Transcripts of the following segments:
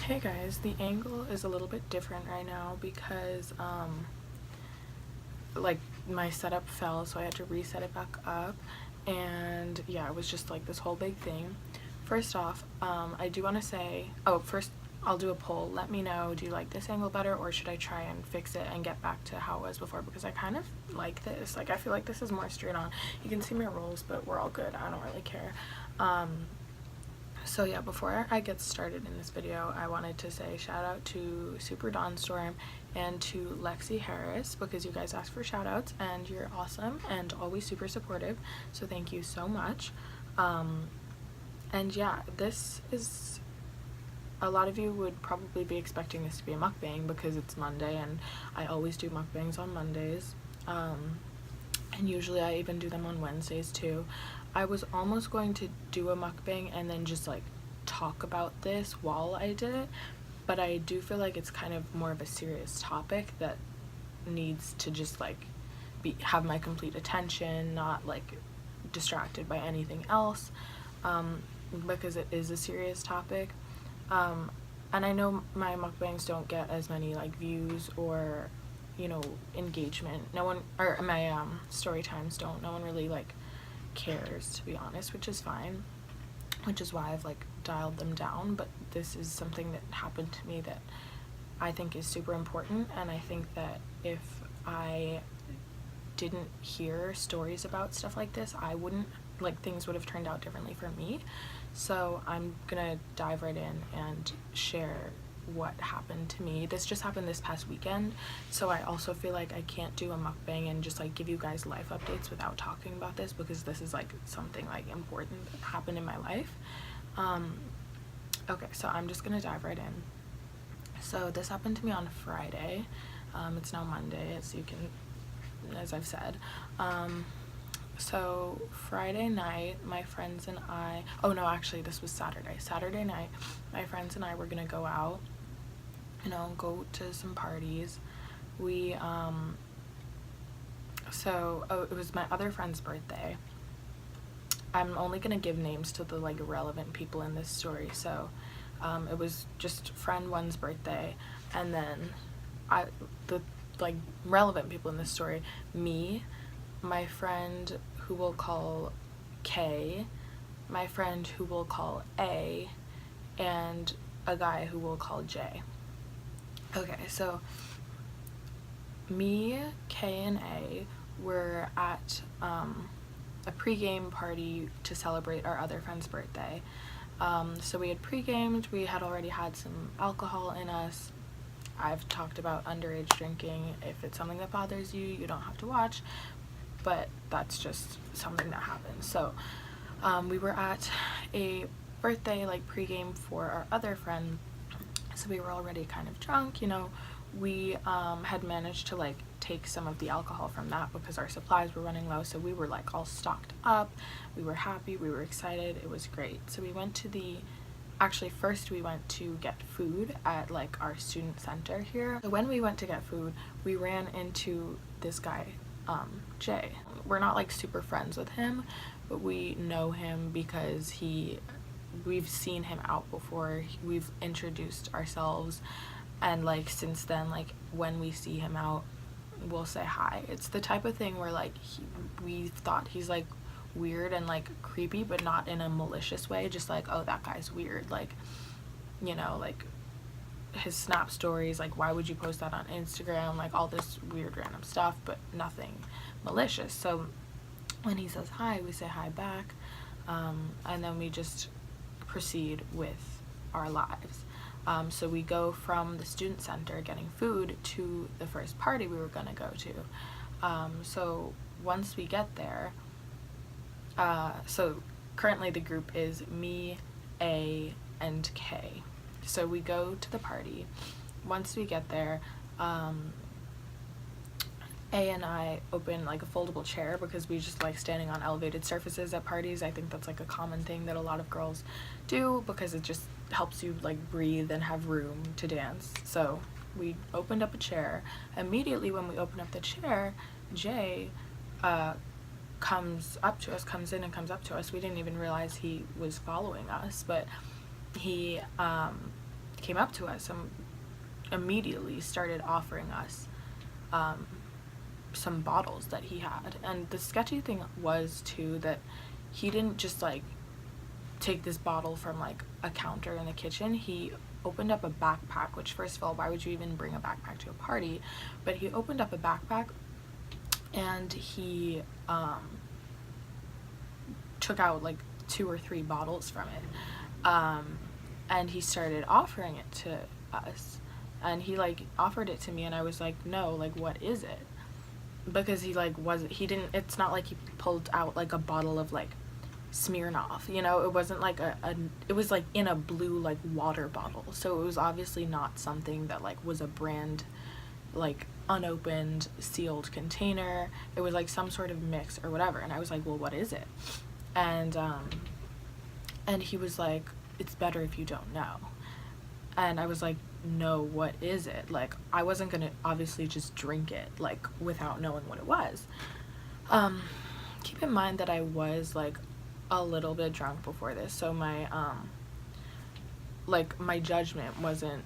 Hey guys, the angle is a little bit different right now because like my setup fell, so I had to reset it back up, and yeah, it was just like this whole big thing. First off, I do want to say, first I'll do a poll. Let me know, do you like this angle better, or should I try and fix it and get back to how it was before, because I kind of like this. Like, I feel like this is more straight on. You can see my rolls, but we're all good. I don't really care. So yeah, before I get started in this video, I wanted to say shout out to Super Dawn Storm and to Lexi Harris, because you guys asked for shout outs and you're awesome and always super supportive, so thank you so much. And yeah, this is, a lot of you would probably be expecting this to be a mukbang because it's Monday and I always do mukbangs on Mondays, and usually I even do them on Wednesdays too. I was almost going to do a mukbang and then just like talk about this while I did it, but I do feel like it's kind of more of a serious topic that needs to just like have my complete attention, not like distracted by anything else, because it is a serious topic. And I know my mukbangs don't get as many like views or, you know, engagement. No one, or my story times don't. No one really like cares, to be honest, which is fine, which is why I've like dialed them down. But this is something that happened to me that I think is super important, and I think that if I didn't hear stories about stuff like this, I wouldn't, like, things would have turned out differently for me. So I'm gonna dive right in and share what happened to me. This just happened this past weekend, so I also feel like I can't do a mukbang and just like give you guys life updates without talking about this, because this is like something like important that happened in my life. Okay, so I'm just gonna dive right in. So this happened to me on Friday. It's now Monday, as I've said. So Friday night, my friends and I, oh no, actually this was Saturday night, my friends and I were gonna go out, you know, go to some parties. We it was my other friend's birthday. I'm only gonna give names to the like relevant people in this story. So it was just friend one's birthday, and then the like relevant people in this story: me, my friend who we'll call K, my friend who we'll call A, and a guy who we'll call J. Okay, so me, K, and A were at a pregame party to celebrate our other friend's birthday. So we had pre-gamed, we had already had some alcohol in us. I've talked about underage drinking. If it's something that bothers you, you don't have to watch, but that's just something that happens. So we were at a birthday like pregame for our other friend, so we were already kind of drunk, you know. We had managed to like take some of the alcohol from that because our supplies were running low, so we were like all stocked up. We were happy, we were excited, it was great. So we went to first we went to get food at like our student center here. So when we went to get food, we ran into this guy, Jay. We're not like super friends with him, but we know him because we've seen him out before. We've introduced ourselves, and like since then, like when we see him out, we'll say hi. It's the type of thing where like we thought he's like weird and like creepy, but not in a malicious way, just like, oh, that guy's weird, like, you know, like his snap stories, like why would you post that on Instagram, like all this weird random stuff, but nothing malicious. So when he says hi, we say hi back, and then we just proceed with our lives. So we go from the student center getting food to the first party we were gonna go to. So once we get there, so currently the group is me, A, and K. So we go to the party. Once we get there, A and I open like a foldable chair because we just like standing on elevated surfaces at parties. I think that's like a common thing that a lot of girls do because it just helps you like breathe and have room to dance. So we opened up a chair. Immediately when we open up the chair, Jay comes in and comes up to us. We didn't even realize he was following us, but he came up to us and immediately started offering us some bottles that he had. And the sketchy thing was too that he didn't just like take this bottle from like a counter in the kitchen. He opened up a backpack, which first of all, why would you even bring a backpack to a party? But he opened up a backpack and he took out like 2 or 3 bottles from it, and he started offering it to us, and he like offered it to me, and I was like, no, like what is it? Because he like wasn't, he didn't, it's not like he pulled out like a bottle of like Smirnoff, you know, it wasn't like it was like in a blue like water bottle, so it was obviously not something that like was a brand, like unopened sealed container. It was like some sort of mix or whatever, and I was like, well, what is it? And he was like, it's better if you don't know. And I was like, no, what is it? Like, I wasn't gonna obviously just drink it like without knowing what it was. Keep in mind that I was like a little bit drunk before this, so my like my judgment wasn't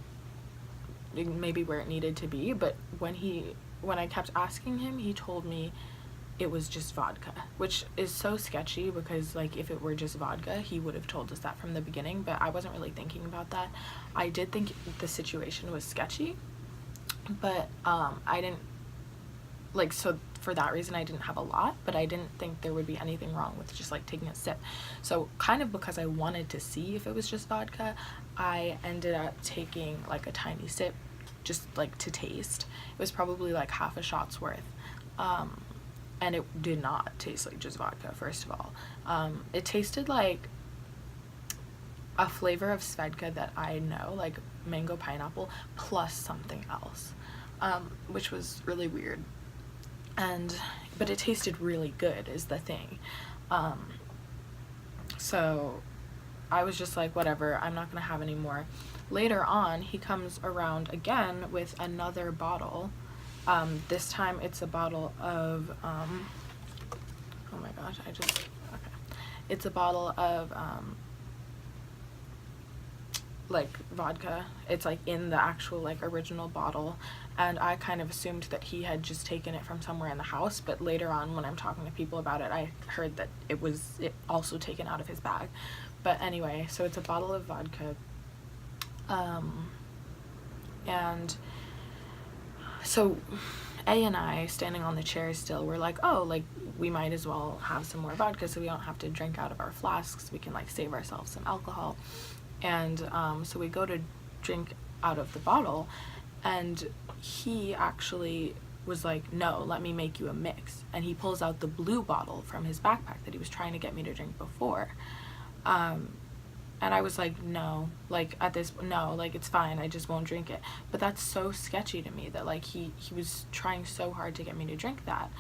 maybe where it needed to be, but when I kept asking him, he told me it was just vodka, which is so sketchy because like if it were just vodka, he would have told us that from the beginning, but I wasn't really thinking about that. I did think the situation was sketchy, but I didn't like, so for that reason I didn't have a lot, but I didn't think there would be anything wrong with just like taking a sip. So kind of because I wanted to see if it was just vodka, I ended up taking like a tiny sip just like to taste. It was probably like half a shot's worth, and it did not taste like just vodka. First of all, it tasted like a flavor of Svedka that I know, like mango pineapple plus something else, which was really weird. But it tasted really good is the thing. So I was just like, whatever, I'm not gonna have any more. Later on, he comes around again with another bottle. This time it's a bottle of oh my gosh, okay. It's a bottle of like vodka. It's like in the actual like original bottle, and I kind of assumed that he had just taken it from somewhere in the house, but later on when I'm talking to people about it, I heard that it also taken out of his bag. But anyway, so it's a bottle of vodka, and so A and I, standing on the chair still, were like, oh, like we might as well have some more vodka so we don't have to drink out of our flasks, we can like save ourselves some alcohol. And so we go to drink out of the bottle, and he actually was like, no, let me make you a mix. And he pulls out the blue bottle from his backpack that he was trying to get me to drink before. And I was like, no, like no, like it's fine, I just won't drink it. But that's so sketchy to me that like he was trying so hard to get me to drink that.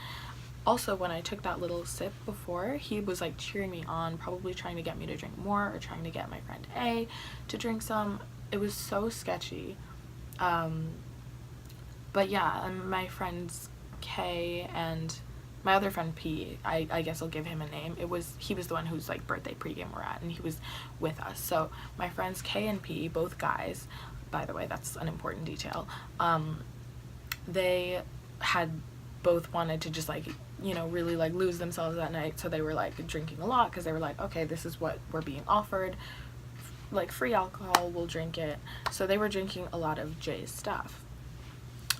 Also, when I took that little sip before, he was like cheering me on, probably trying to get me to drink more or trying to get my friend A to drink some. It was so sketchy. But yeah, my friends K and my other friend P, I guess I'll give him a name. He was the one whose like birthday pregame we're at, and he was with us. So my friends K and P, both guys, by the way, that's an important detail. They had both wanted to just like, you know, really like lose themselves that night, so they were like drinking a lot because they were like, okay, this is what we're being offered, like free alcohol, we'll drink it. So they were drinking a lot of Jay's stuff,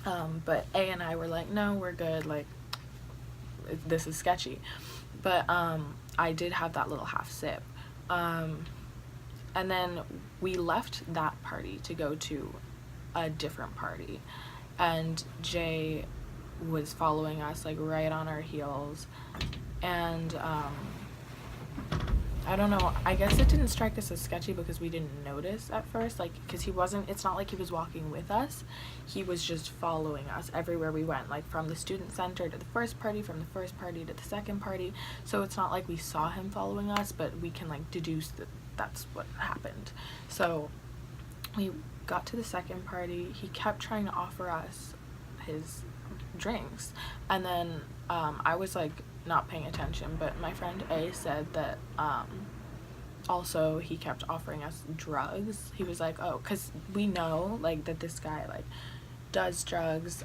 but A and I were like, no, we're good, like this is sketchy. But I did have that little half sip, and then we left that party to go to a different party, and Jay was following us like right on our heels, and I don't know, I guess it didn't strike us as sketchy because we didn't notice at first, like because it's not like he was walking with us, he was just following us everywhere we went, like from the student center to the first party, from the first party to the second party. So it's not like we saw him following us, but we can like deduce that that's what happened. So we got to the second party, he kept trying to offer us his drinks, and then I was like not paying attention, but my friend A said that Also, he kept offering us drugs. He was like, oh, because we know, like, that this guy, like, does drugs,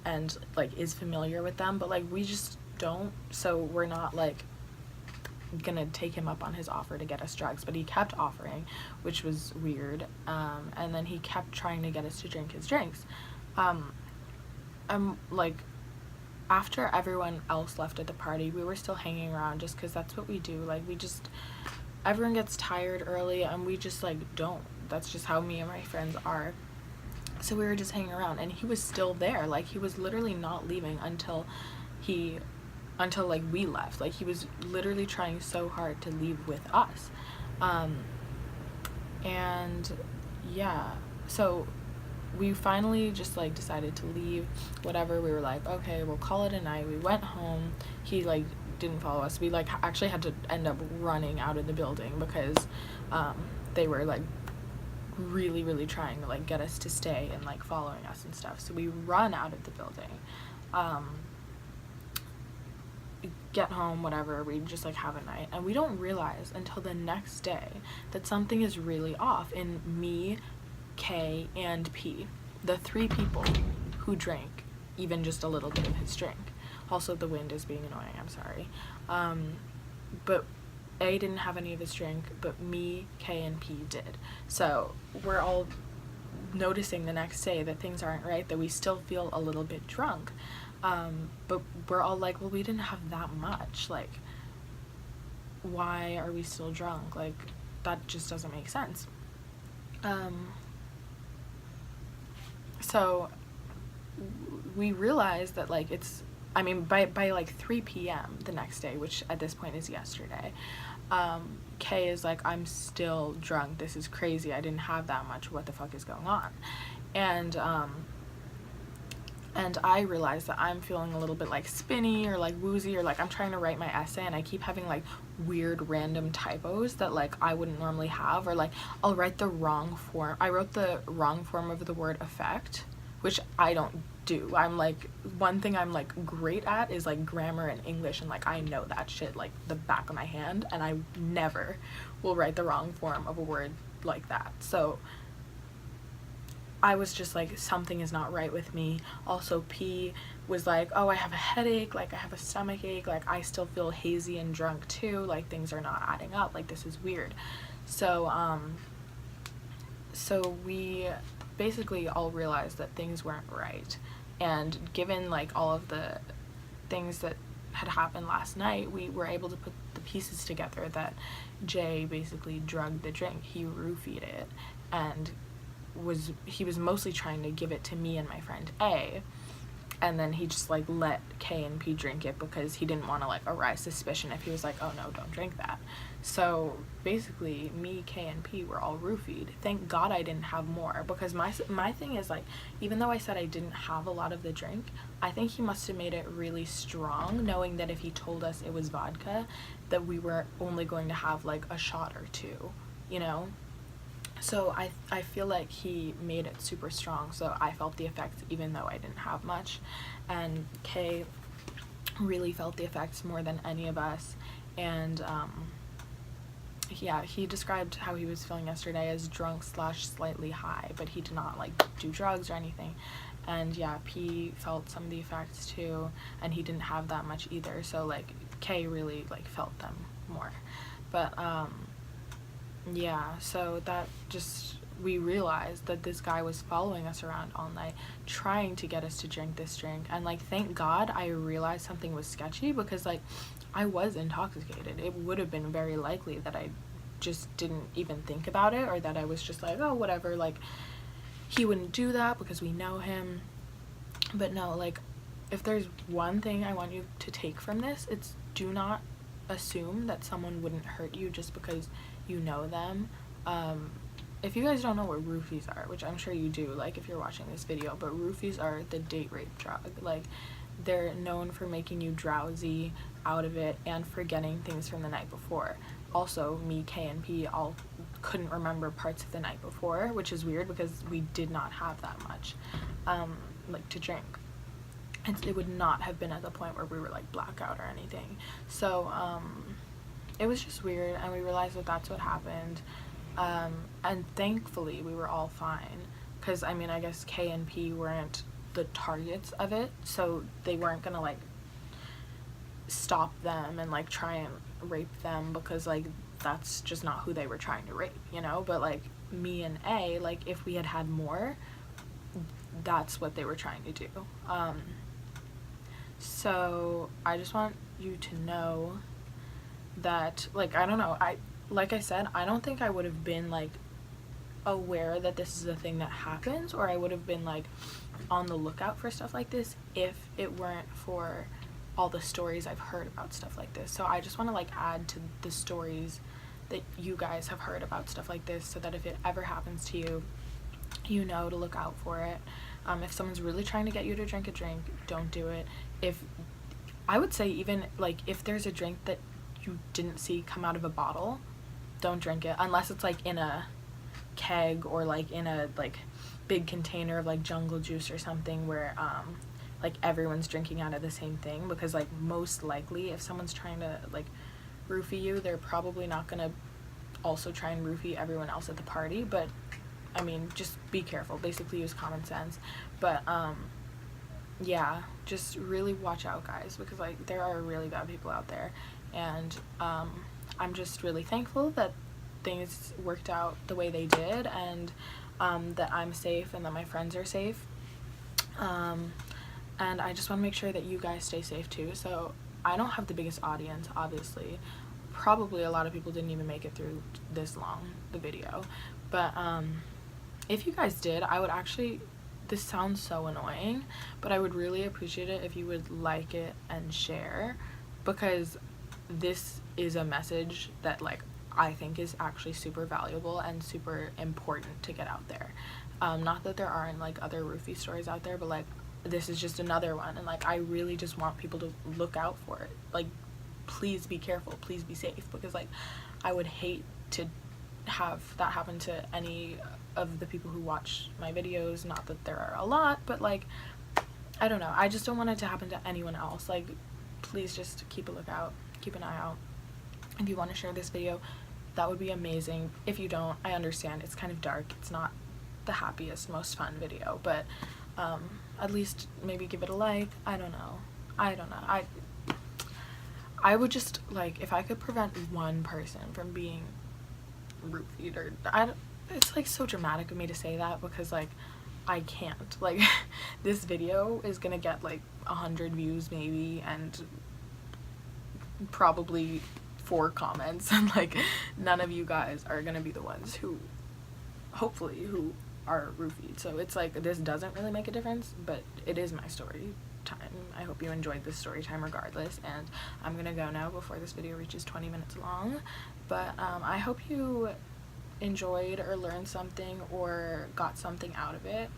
and, like, is familiar with them, but, like, we just don't, so we're not, like, gonna take him up on his offer to get us drugs. But he kept offering, which was weird, and then he kept trying to get us to drink his drinks. Like, after everyone else left at the party, we were still hanging around just because that's what we do. Like, everyone gets tired early, and we just, like, don't. That's just how me and my friends are. So we were just hanging around, and he was still there. Like, he was literally not leaving until like, we left. Like, he was literally trying so hard to leave with us. And yeah, so we finally just, like, decided to leave, whatever. We were like, okay, we'll call it a night. We went home. He, like, didn't follow us. We, like, actually had to end up running out of the building because they were, like, really, really trying to, like, get us to stay and, like, following us and stuff. So we run out of the building, get home, whatever. We just, like, have a night, and we don't realize until the next day that something is really off in me, K, and P, the 3 people who drank even just a little bit of his drink. Also, the wind is being annoying, I'm sorry. But A didn't have any of his drink, but me, K, and P did. So we're all noticing the next day that things aren't right, that we still feel a little bit drunk. But we're all like, well, we didn't have that much. Like, why are we still drunk? Like, that just doesn't make sense. So we realized that, like, by like 3 p.m. the next day, which at this point is yesterday, Kay is like, I'm still drunk. This is crazy. I didn't have that much. What the fuck is going on? And I realized that I'm feeling a little bit, like, spinny or, like, woozy, or, like, I'm trying to write my essay and I keep having, like, weird random typos that, like, I wouldn't normally have, or, like, I'll write the wrong form. I wrote the wrong form of the word effect, which I don't do. I'm, like, one thing I'm, like, great at is, like, grammar and English, and, like, I know that shit like the back of my hand, and I never will write the wrong form of a word like that. So I was just like, something is not right with me. Also, P was like, oh, I have a headache, like, I have a stomach ache, like, I still feel hazy and drunk too, like, things are not adding up, like, this is weird. So so we basically all realized that things weren't right, and given, like, all of the things that had happened last night, we were able to put the pieces together that Jay basically drugged the drink. He roofied it, and he was mostly trying to give it to me and my friend A, and then he just, like, let K and P drink it because he didn't want to, like, arouse suspicion if he was like, oh no, don't drink that. So basically, me, K, and P were all roofied. Thank God I didn't have more, because my thing is, like, even though I said I didn't have a lot of the drink, I think he must have made it really strong, knowing that if he told us it was vodka, that we were only going to have, like, a shot or two, you know? So I feel like he made it super strong, so I felt the effects even though I didn't have much, and Kay really felt the effects more than any of us. And yeah, he described how he was feeling yesterday as drunk / slightly high, but he did not, like, do drugs or anything. And yeah, P felt some of the effects too, and he didn't have that much either, so, like, Kay really, like, felt them more. But yeah, so that just, we realized that this guy was following us around all night, trying to get us to drink this drink, and, like, thank God I realized something was sketchy, because, like, I was intoxicated. It would have been very likely that I just didn't even think about it, or that I was just like, oh, whatever, like, he wouldn't do that because we know him. But no, like, if there's one thing I want you to take from this, it's do not assume that someone wouldn't hurt you just because you know them. If you guys don't know what roofies are, which I'm sure you do, like, if you're watching this video, but roofies are the date rape drug. Like, they're known for making you drowsy, out of it, and forgetting things from the night before. Also, me, K, and P all couldn't remember parts of the night before, which is weird because we did not have that much, like, to drink. It would not have been at the point where we were, like, blackout or anything. So it was just weird, and we realized that that's what happened. And thankfully we were all fine, because I mean, I guess K and P weren't the targets of it, so they weren't gonna like stop them and like try and rape them, because like that's just not who they were trying to rape, you know. But like me and A, like if we had had more, that's what they were trying to do. So I just want you to know that, like, I don't know, like I said, I don't think I would have been like aware that this is a thing that happens, or I would have been like on the lookout for stuff like this if it weren't for all the stories I've heard about stuff like this. So I just want to like add to the stories that you guys have heard about stuff like this, so that if it ever happens to you, you know to look out for it. If someone's really trying to get you to drink a drink, don't do it. If I would say, even like if there's a drink that you didn't see come out of a bottle, don't drink it, unless it's like in a keg or like in a like big container of like jungle juice or something, where like everyone's drinking out of the same thing. Because like most likely if someone's trying to like roofie you, they're probably not gonna also try and roofie everyone else at the party. But I mean, just be careful, basically use common sense. But yeah, just really watch out, guys, because like there are really bad people out there. And I'm just really thankful that things worked out the way they did, and that I'm safe and that my friends are safe. And I just want to make sure that you guys stay safe too. So I don't have the biggest audience, obviously. Probably a lot of people didn't even make it through this long, the video. But if you guys did, I would actually, this sounds so annoying, but I would really appreciate it if you would like it and share, because this is a message that like I think is actually super valuable and super important to get out there. Not that there aren't like other roofie stories out there, but like this is just another one, and like I really just want people to look out for it. Like, please be careful, please be safe, because like I would hate to have that happen to any of the people who watch my videos. Not that there are a lot, but like I don't know, I just don't want it to happen to anyone else. Like, please just keep a lookout, keep an eye out. If you want to share this video, that would be amazing. If you don't, I understand, it's kind of dark, it's not the happiest, most fun video, but at least maybe give it a like. I don't know, I would just like, if I could prevent one person from being roofied, or it's like so dramatic of me to say that, because like I can't, like this video is gonna get like 100 views maybe, and probably 4 comments, and like none of you guys are gonna be the ones who, hopefully, who are roofied. So it's like, this doesn't really make a difference, but it is my story time. I hope you enjoyed this story time regardless, and I'm gonna go now before this video reaches 20 minutes long. But I hope you enjoyed or learned something or got something out of it.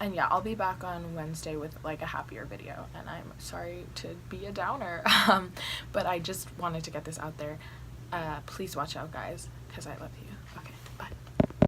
And yeah, I'll be back on Wednesday with like a happier video, and I'm sorry to be a downer, but I just wanted to get this out there. Please watch out, guys, because I love you.